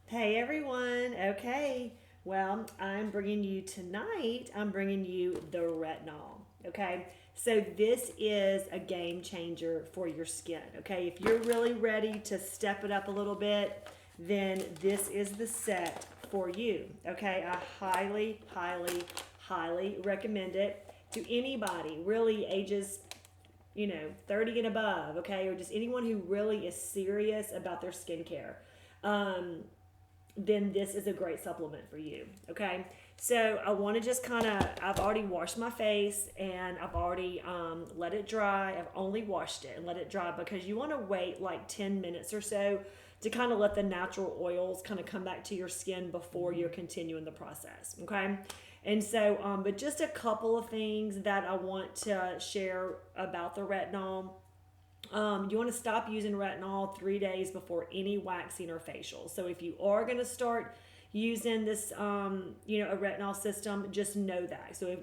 Hey everyone. Okay. Well, I'm bringing you the retinol. Okay. So this is a game changer for your skin. Okay. If you're really ready to step it up a little bit, then this is the set for you. Okay. I highly, highly, highly recommend it to anybody, really ages 30 and above, okay, or just anyone who really is serious about their skincare. Um, then this is a great supplement for you. Okay. So I want to just I've already washed my face and I've already let it dry. I've only washed it and let it dry because you want to wait like 10 minutes or so to kind of let the natural oils kind of come back to your skin before you're continuing the process. Okay. And so, but just a couple of things that I want to share about the retinol. You want to stop using retinol 3 days before any waxing or facial. So if you are going to start using this, a retinol system, just know that. So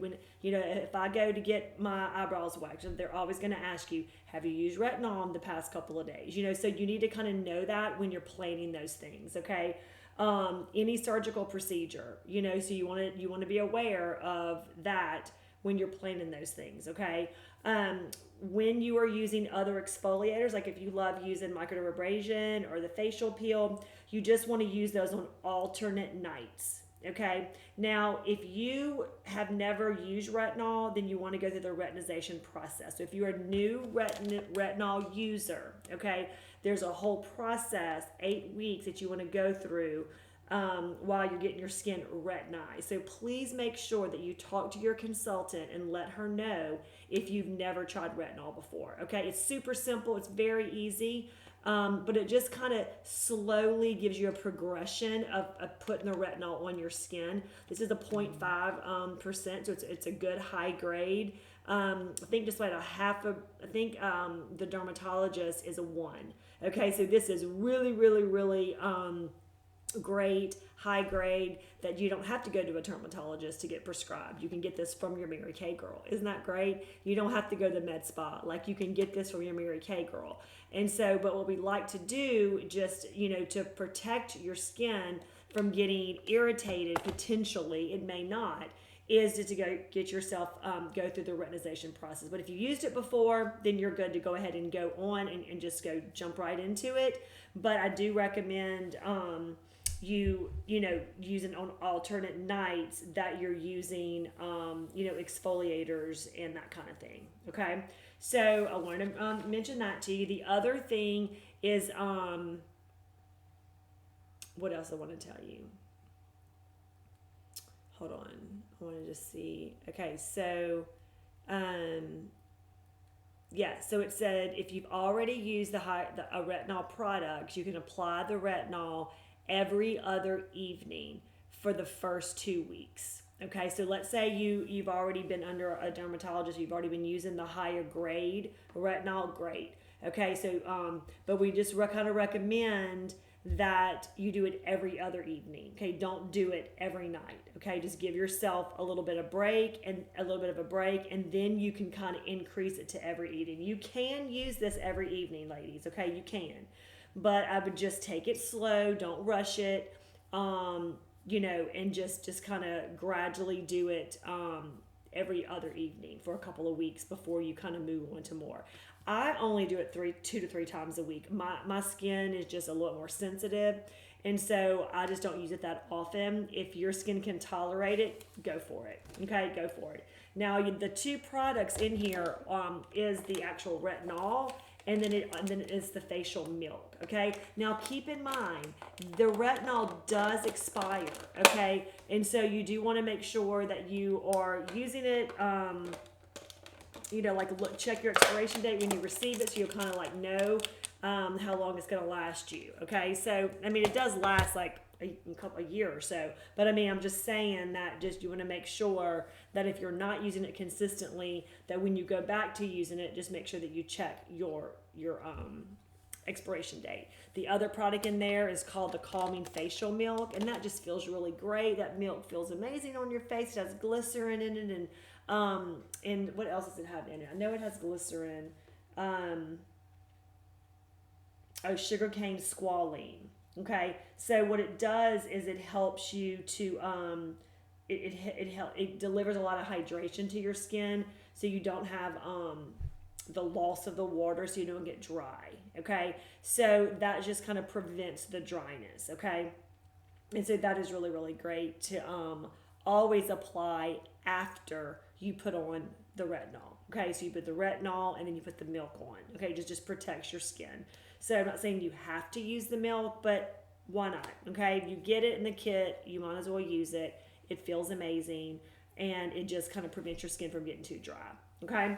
if I go to get my eyebrows waxed, they're always going to ask you, have you used retinol in the past couple of days? So you need to kind of know that when you're planning those things. Okay. Any surgical procedure, so you want to be aware of that when you're planning those things. Okay. When you are using other exfoliators, like if you love using microdermabrasion or the facial peel, you just want to use those on alternate nights. Okay. Now, if you have never used retinol, then you want to go through the retinization process. So if you're a new retinol user, okay, there's a whole process, 8 weeks that you want to go through while you're getting your skin retinized. So please make sure that you talk to your consultant and let her know if you've never tried retinol before. Okay, it's super simple, it's very easy. But it just kind of slowly gives you a progression of putting the retinol on your skin. This is a 0.5%, so it's a good high grade. I think just like a half of, I think the dermatologist is a 1. Okay, so this is really, really, really great, high grade, that you don't have to go to a dermatologist to get prescribed. You can get this from your Mary Kay girl. Isn't that great? You don't have to go to the med spa. Like, you can get this from your Mary Kay girl. And so, but what we like to do, just, to protect your skin from getting irritated, potentially, it may not, is to go get yourself, go through the retinization process. But if you used it before, then you're good to go ahead and go on and just go jump right into it. But I do recommend, using on alternate nights that you're using exfoliators and that kind of thing. Okay, so I wanted to mention that to you. The other thing is what else I want to tell you. Hold on, I want to just see. Okay, so yeah, so it said if you've already used a retinol product, you can apply the retinol every other evening for the first 2 weeks. Okay, so let's say you've already been under a dermatologist, you've already been using the higher grade retinol, great. Okay, so but we just kind of recommend that you do it every other evening. Okay, don't do it every night. Okay, just give yourself a little bit of break and a little bit of a break, and then you can kind of increase it to every evening. You can use this every evening, ladies. Okay, you can, but I would just take it slow. Don't rush it. And just kind of gradually do it every other evening for a couple of weeks before you kind of move on to more. I only do it 2 to 3 times a week. My skin is just a little more sensitive, and so I just don't use it that often. If your skin can tolerate it, go for it. Okay, go for it. Now, the 2 products in here is the actual retinol, and then it's the facial milk. Okay, now keep in mind the retinol does expire. Okay, and so you do want to make sure that you are using it. Check your expiration date when you receive it, so you'll kind of like know how long it's going to last you. Okay, so I mean, it does last like a year or so, but I mean, I'm just saying that just you want to make sure that if you're not using it consistently, that when you go back to using it, just make sure that you check your expiration date. The other product in there is called the Calming Facial Milk, and that just feels really great. That milk feels amazing on your face. It has glycerin in it, and what else does it have in it? I know it has glycerin. Sugarcane squalene. Okay, so what it does is it helps you to it delivers a lot of hydration to your skin, so you don't have the loss of the water, so you don't get dry. Okay, so that just kind of prevents the dryness. Okay, and so that is really really great to always apply after you put on the retinol. Okay, so you put the retinol and then you put the milk on. Okay, just protects your skin. So I'm not saying you have to use the milk, but why not? Okay, if you get it in the kit, you might as well use it. It feels amazing, and it just kind of prevents your skin from getting too dry. Okay,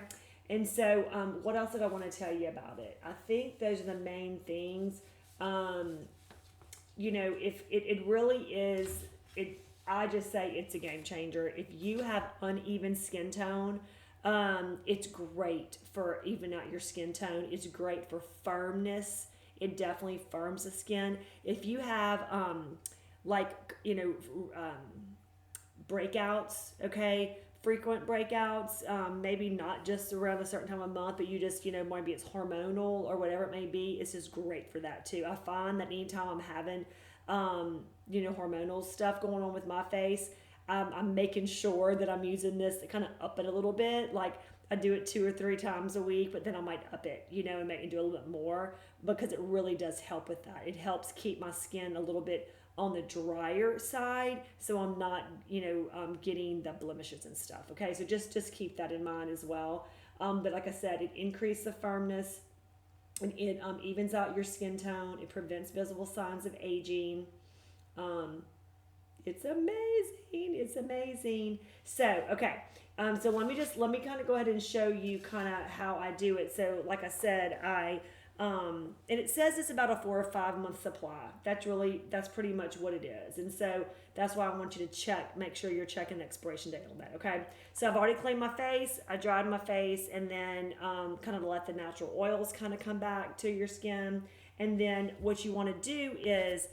and so what else did I want to tell you about it? I think those are the main things. You know, if it really is, I just say it's a game changer. If you have uneven skin tone, it's great for even out your skin tone. It's great for firmness. It definitely firms the skin. If you have breakouts, okay, frequent breakouts, maybe not just around a certain time of month, but you just, maybe it's hormonal or whatever it may be, it's just great for that too. I find that anytime I'm having, hormonal stuff going on with my face, I'm making sure that I'm using this to kind of up it a little bit. Like I do it 2 or 3 times a week, but then I might up it, and make it do a little bit more, because it really does help with that. It helps keep my skin a little bit on the drier side, so I'm not, getting the blemishes and stuff. Okay, so just keep that in mind as well. But like I said, it increases the firmness, and it evens out your skin tone. It prevents visible signs of aging. It's amazing. It's amazing. So, okay. So let me kind of go ahead and show you kind of how I do it. So like I said, and it says it's about a 4 or 5 month supply. That's pretty much what it is. And so that's why I want you to make sure you're checking the expiration date on that. Okay. So I've already cleaned my face. I dried my face, and then, kind of let the natural oils kind of come back to your skin. And then what you want to do is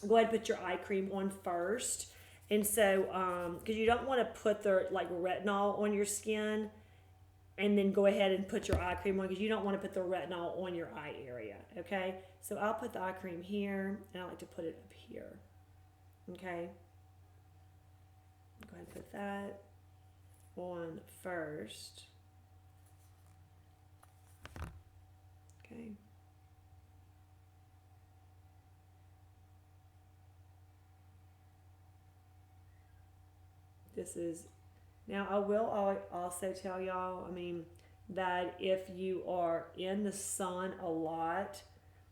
go ahead and put your eye cream on first. And so, because you don't want to put the retinol on your skin and then go ahead and put your eye cream on, because you don't want to put the retinol on your eye area. Okay, so I'll put the eye cream here, and I like to put it up here. Okay, go ahead and put that on first. Okay. Now I will also tell y'all, that if you are in the sun a lot,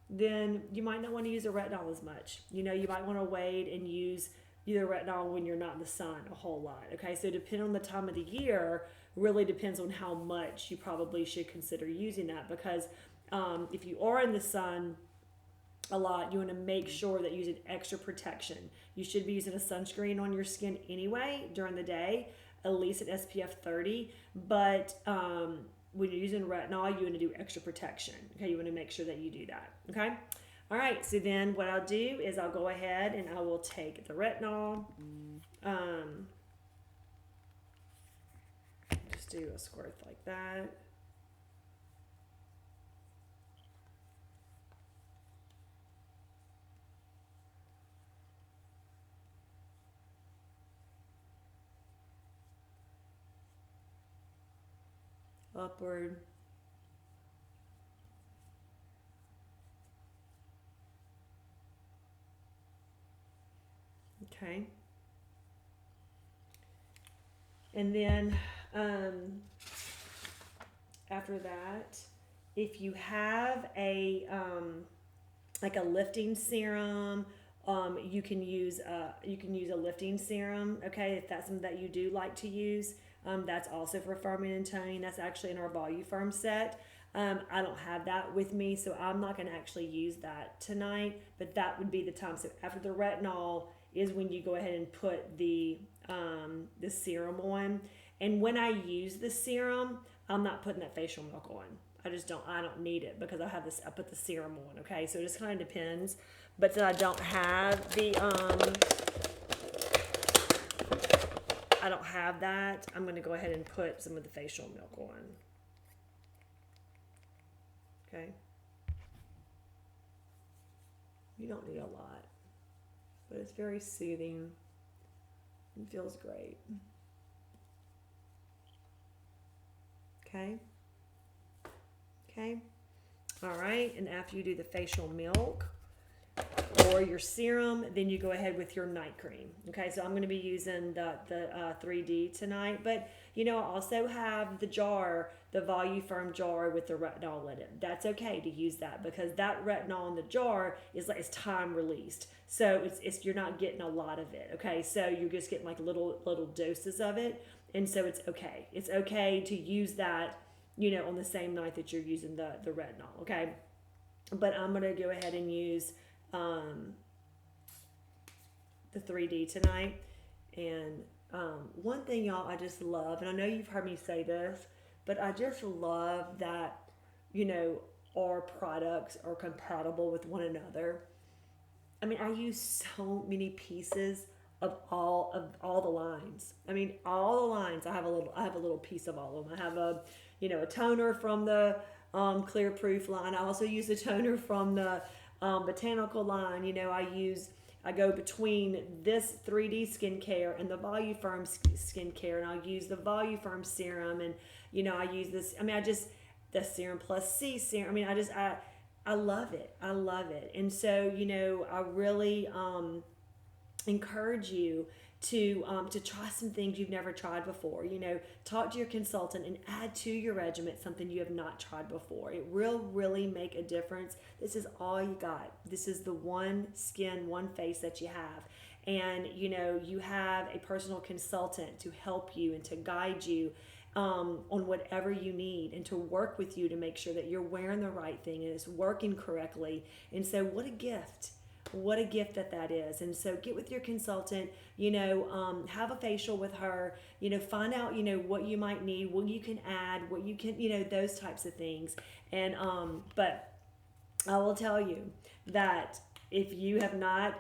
then you might not want to use a retinol as much. You might want to wait and use either retinol when you're not in the sun a whole lot. Okay, so depending on the time of the year, really depends on how much you probably should consider using that, because if you are in the sun a lot, you want to make sure that you're using extra protection. You should be using a sunscreen on your skin anyway during the day, at least at SPF 30. But when you're using retinol, you want to do extra protection. Okay, you want to make sure that you do that. Okay. All right. So then what I'll do is I'll go ahead and I will take the retinol. Just do a squirt like that. Upward. Okay. And then after that, if you have a like a lifting serum, you can use a lifting serum. Okay, if that's something that you do like to use. That's also for firming and toning. That's actually in our Voluform set. I don't have that with me, so I'm not going to actually use that tonight, but that would be the time. So after the retinol is when you go ahead and put the serum on. And when I use the serum, I'm not putting that facial milk on. I don't need it, because I put the serum on. Okay, so it just kind of depends. But I don't have that, I'm going to go ahead and put some of the facial milk on. Okay. You don't need a lot, but it's very soothing and feels great. Okay. Okay. All right. And after you do the facial milk or your serum, then you go ahead with your night cream. Okay. So I'm going to be using the 3D tonight, but I also have the jar, the Voluform jar with the retinol in it. That's okay to use that because that retinol in the jar is time released. So it's you're not getting a lot of it. Okay. So you're just getting like little doses of it. And so it's okay. It's okay to use that, on the same night that you're using the retinol. Okay. But I'm going to go ahead and use the 3D tonight. And one thing, y'all, I just love, and I know you've heard me say this, but I just love that, our products are compatible with one another. I mean, I use so many pieces of all the lines. I mean, all the lines. I have a little piece of all of them. I have a toner from the Clear Proof line. I also use a toner from the botanical line. I go between this 3D skincare and the Voluform skincare, and I'll use the Voluform serum, and I use this. I mean, the Serum Plus C serum. I mean, I love it. I love it, and so I really encourage you to try some things you've never tried before. Talk to your consultant and add to your regimen something you have not tried before. It will really make a difference. This is all you got. This is the one skin, one face that you have. And you have a personal consultant to help you and to guide you on whatever you need and to work with you to make sure that you're wearing the right thing and it's working correctly. And so what a gift. What a gift that is. And so get with your consultant, have a facial with her, find out, what you might need, what you can add, what you can, those types of things. And, but I will tell you that if you have not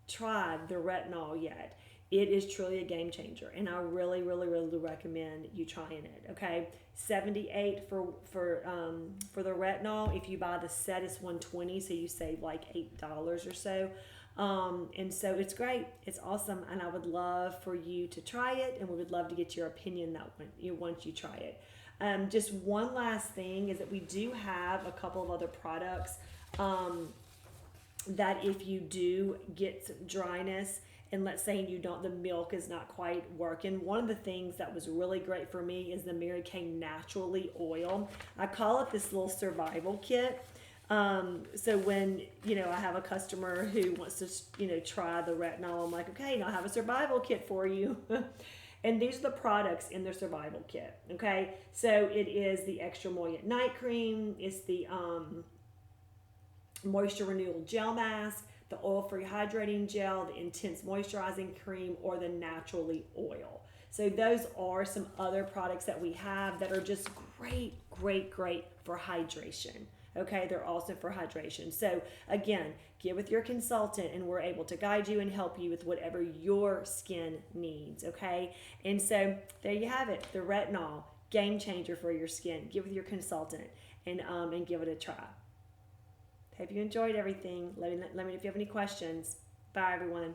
tried the retinol yet, it is truly a game changer, and I really, really, really recommend you trying it. Okay, $78 for the retinol. If you buy the set, it's $120, so you save like $8 or so. And so it's great, it's awesome, and I would love for you to try it, and we would love to get your opinion once you try it. Just one last thing is that we do have a couple of other products that if you do get some dryness, and let's say the milk is not quite working. One of the things that was really great for me is the Mary Kay Naturally oil. I call it this little survival kit. So when, I have a customer who wants to, try the retinol, I'm like, okay, now I have a survival kit for you. And these are the products in their survival kit. Okay. So it is the Extra Moist Night Cream. It's the, Moisture Renewal Gel Mask, the Oil-Free Hydrating Gel, the Intense Moisturizing Cream, or the Naturally Oil. So those are some other products that we have that are just great, great, great for hydration. Okay, they're also for hydration. So again, get with your consultant and we're able to guide you and help you with whatever your skin needs. Okay, and so there you have it, the retinol, game changer for your skin. Get with your consultant and give it a try. Hope you enjoyed everything. Let me know if you have any questions. Bye, everyone.